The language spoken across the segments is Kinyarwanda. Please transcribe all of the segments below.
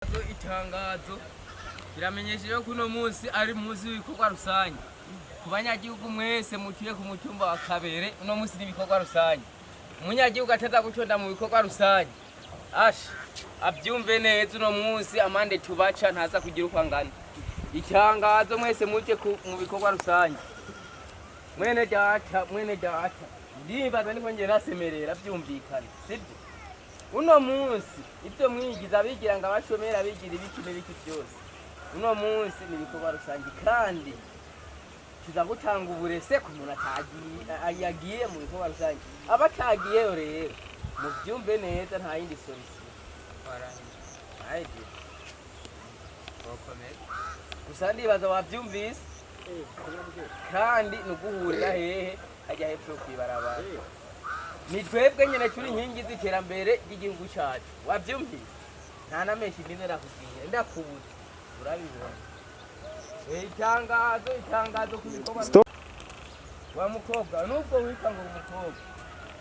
Itangazo biramenyesheje ko uno munsi ari munsi w'ibikorwa rusange ku banyagihugu mwese mutuye ku mutumba wa Kabere. Uno munsi ni ibikorwa rusange, umunyagihugu ataza gutonda mu bikorwa rusange abyumve neza. Uno munsi amande tubaca ntaza kugira uko angana. Itangazo mwese muje mu bikorwa rusange. Mwene data ndibaza niko ngiye nasemerera byumvikana, sibyo? Uno munsi ibyo mwigiza bigira ngo abashomera bigira ibiki n'ibiki byose. Uno munsi ni ibikorwa rusange kandi tuza gutanga uburese ku muntu yagiye mu bikorwa rusange. Abatagiyeyo rero mubyumve neza, nta yindi solution. Gusa ndibaza wabyumvise kandi nuguhurira hehe hajya hepfo kwibarabara. Ni twebwe nyene turi inkingi z'iterambere ry'igihugu cyacu. Wabyumvise? Nta nameshi ndinera kugiye ndakubuza urabibona. Itangazo ku bikorwa wa mukobwa nubwo wita ngo umukobwa,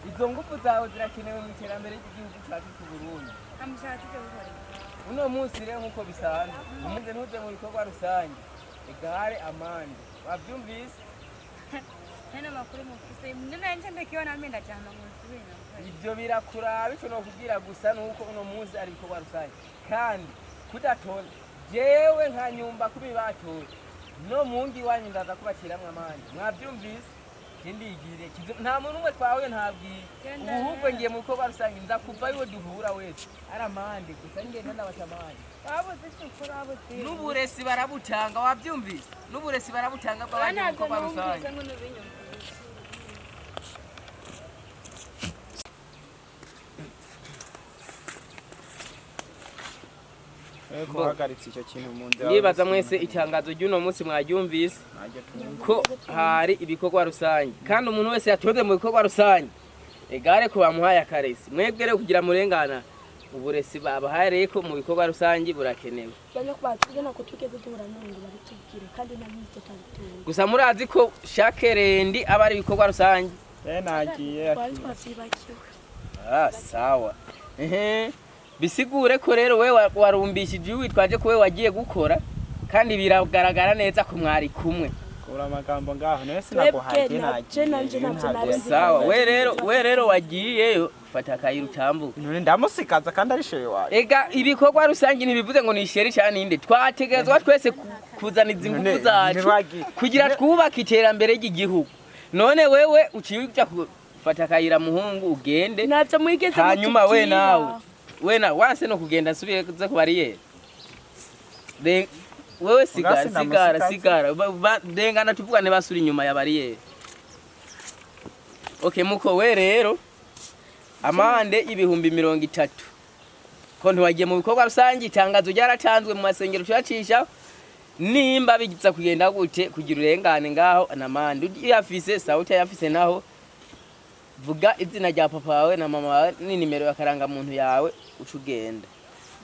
izo ngufu zawe zirakenewe mu iterambere ry'igihugu cyacu cy'u Burundi. Uno munsi rero nkuko bisanzwe umuze ntuze mu bikorwa rusange egare amande. Wabyumvise? Hena makuru mufise nene nje ndekiona mimi ndajama musubira. Ibyo birakura bico no kugira gusa nuko uno munsi ari bikorwa rusange kandi kudatonda jewe nka nyumba kubi batoye no mungi wanyu ndaza kubakiramwe amande. Mwabyumvise? Kindigire nta muntu umwe twawe ntabwiye ubwo ngiye mu bikorwa rusange nza kuva iwe duhura wese ari amande gusa ngenda ndabatamande. Babuze cyukura abuze n'uburesi barabutanga. Wabyumvise? N'uburesi barabutanga bw'abandi mu bikorwa rusange. Kuhagaritse icyo kintu mu nda. Nibaza mwese itangazo ry'uno munsi mwaryumvise ko hari ibikorwa rusange kandi umuntu wese yatoze mu bikorwa rusange egare ko bamuhaye akaresi. Mwebwe rero kugira murengana uburesi babahaye ko mu bikorwa rusange burakenewe. Bano kwatugena ko tugeze duhura n'undi baritubwire kandi nabyo tabitunga. Gusa murazi ko shakerendi abari ibikorwa rusange. Nagiye sawa. Bisigure ko rero we warumbishije witwaje ko we wagiye gukora kandi biragaragara neza ko mwari kumwe. Kura amagambo ngaho nese naguhaye nagiye. Sawa, we rero wagiyeyo fata akayira utambuka. None ndamusikaza kandi ari shewe waje. Ega ibikorwa rusange ntibivuze ngo ni isheri cyane inde. Twategezwa twese kuzana izingufu zacu kugira twubaka iterambere ry'igihugu. None wewe uciye fata akayira muhungu ugende. Hanyuma we nawe wanse no kugenda subiye ku bariyeri. Wewe sigara dengana tuvugane basuri inyuma ya bariyeri. Okay muko we rero amande ibihumbi 30 ko ntiwagiye mu bikorwa rusange. Itangazo ryaratanzwe mu masengero cyacisha nimba bigiza kugenda gute kugira urengane ngaho namande yafise sauti yafise naho vuga izina rya papa wawe na mama wawe ni nimero yakaranga muntu yawe ucugenda.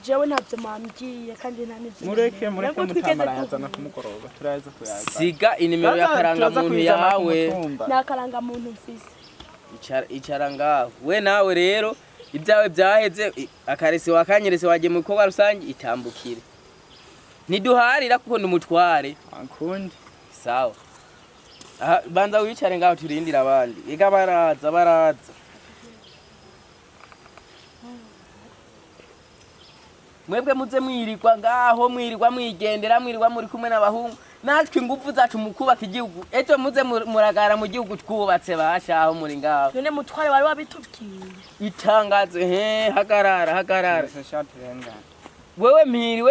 Jewe ntabyo mambyiye kandi nanize. Mureke mutamarayazana no kumukoroba turaza kuyaza. Siga inimero yakaranga muntu yawe nakaranga muntu mfise. Icara ngaho we nawe rero ibyawe byaheze akaresi wakanyerese wagiye mu bikorwa rusange itambukire. Niduharira kuko ndumutware akundi. Sawa. Banza wicare ngaho turindira abandi. Ega baraza. Mwebwe muze mwirirwa ngaho mwirirwa mwigendera mwirirwa muri kumwe n'abahungu natwe ingufu zacu mukubaka igihugu. Ejo muze muragara mu gihugu twubatse bashaho muri ngaho. None mutware wari wabitubwiye. Itangazo hagarara. Wewe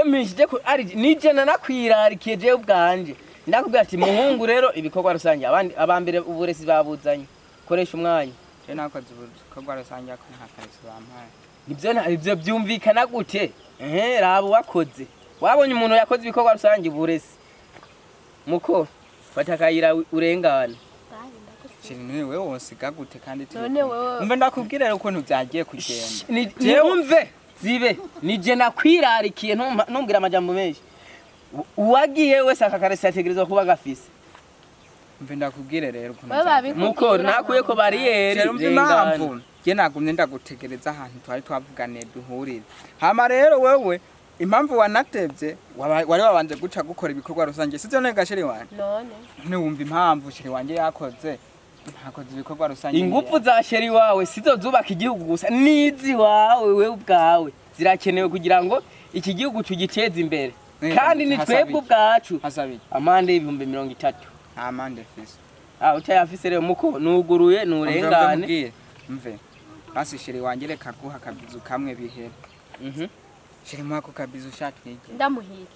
mpishije ko ari nije nakwirarikiye je ubwanje. Ndakubwira ati muhungu rero ibikorwa rusange abambere uburesi babuzanye koresha umwanya. Je nakoze ibikorwa rusange ko nta karesi bampaye. Ibyo byumvikana gute? Rabo wakoze wabonye umuntu yakoze ibikorwa rusange uburesi muko fata akayira urengana. None wewe wosiga gute kandi none wewe umbe ndakubwira rero ukuntu byagiye kugenda. Niumve zibe nije nakwirarikiye ntumbwira amajambo menshi. Uwagiye wese akakaresi yategerezwa kuba gafise. Mve ndakubwire rero ukuntu muko nakuye ko bariyeri je nagumye ndagutegereza ahantu twari twavuganiye duhurire. Hama rero wewe impamvu wanatevye wari wabanje guca gukora ibikorwa rusange sivyo none gasheri wanje none ntiwumva impamvu sheri wanje yakoze ntakoze ibikorwa rusange ingufu za sheri wawe sizo zubaka igihugu gusa nizi wawe we ubwawe zirakenewe kugira ngo iki gihugu tugiteze imbere kandi ni twebwe ubwacu amande y'ibihumbi 30 amande fisi utayafise rero muko nuguruye nurengane mve basi sheri wanje reka guha kabizu kamwe bihera sheri mwako kabizu shakije ndamuhira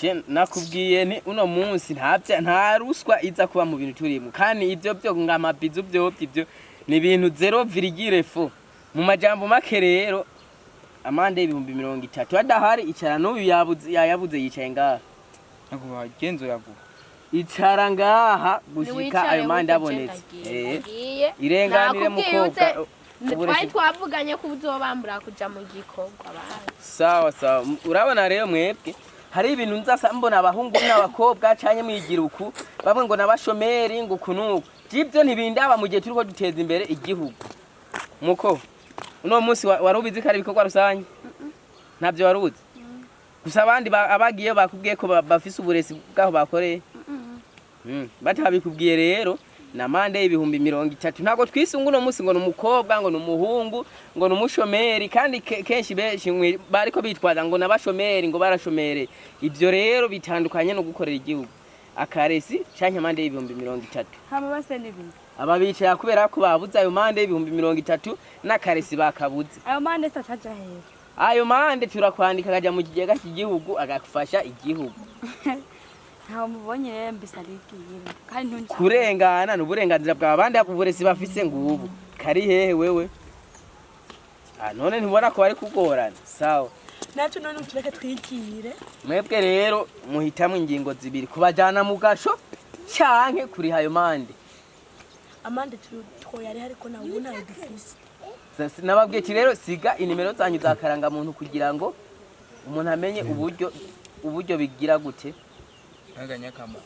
je nakubwiye ni uno munsi nta ruswa iza kuba mu bintu turimo kandi ivyo byo ngamabizu byo ni ibintu 0,4 mu majambo make rero amande y'ibihumbi 30 adahari icara n'uyu yabuze yicaye ngaha nakuba genzo yaguha icara ngaha gushika ayo mande abonetse irenganire mukobwa twari twavuganye ko uzobambura kuja mu gikorwa sawa urabona rero mwebwe hari ibintu nzasa mbona abahungu n'abakobwa canye mwigiruku bamwe ngo nabashomeri ngo kunuko jibyo ntibindaba mu gihe turiko duteza imbere igihugu muko uno munsi warubizi kare ibikorwa rusange ntabyo waruzi gusa abandi abagiye bakubwiye ko bafise uburesi bwaho bakoreye batabikubwiye rero na mande y'ibihumbi 30 ntago twisunga uno munsi ngo numukobwa ngo numuhungu ngo numushomeri kandi kenshi benshi bariko bitwaza ngo nabashomeri ngo barashomere ivyo rero bitandukanye no gukorera igihugu akaresi canke mande y'ibihumbi 30 hama base n'ibindi ababicaye kubera ko babuze ayo mande y'ibihumbi 30 n'akaresi bakabuze ayo mande sacaja hera ayo mande turakwandika kaja mu kigega cy'igihugu agafasha igihugu ntaho mubonye rero mbisarikiye kandi ntunje kurengana n'uburenganzira bw'abandi abuburesi bafise ngubu kari hehe wewe none ntibona ko bari kugorana sawa nacu none utureke twikire mwebwe rero muhitamwe ingingo zibiri kubajana mu gasho canke kuri hayo mande amande twoyari hariko nawe unaye dufise nababwiye ki rero siga inimero zanyu za karanga muntu kugira ngo umuntu amenye uburyo bigira gute aganya kama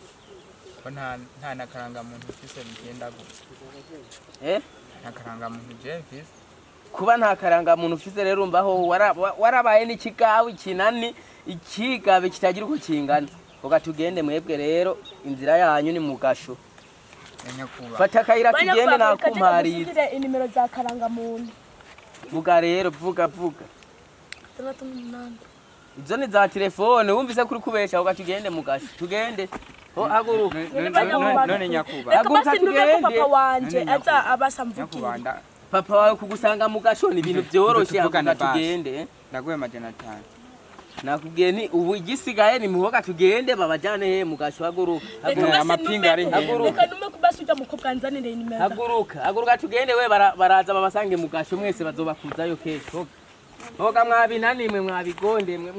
ko nta nakaranga muntu ufise bigenda gute nakaranga muntu je mfise kuba nta karanga muntu ufise rero umbaho warabaye n'ikigawe kinani ikigabe kitagira uko kingana ugatugende mwebwe rero inzira yanyu ni mu gasho fata kayira tugende nakumparize inimero za karanga muntu vuga rero vuga izo ni za telefone wumvise kuri kubesha ugatugende mu gasho tugende ho haguruka none nyakuba haguruka tugende papa wanje aza abasamvukira papa wawe kugusanga mu gasho ni ibintu byoroshe haguruka tugende ndaguye majana 5 nakubwiye ni ubu igisigaye ni muhoga tugende babajane he mu gasho haguruka amapinga ari he reka nume kubasuja mukobwa nzanire inimero haguruka tugende we baraza babasange mu gasho mwese bazobakuzayo kesho hoga mwabinani mwe mwabigonde mwe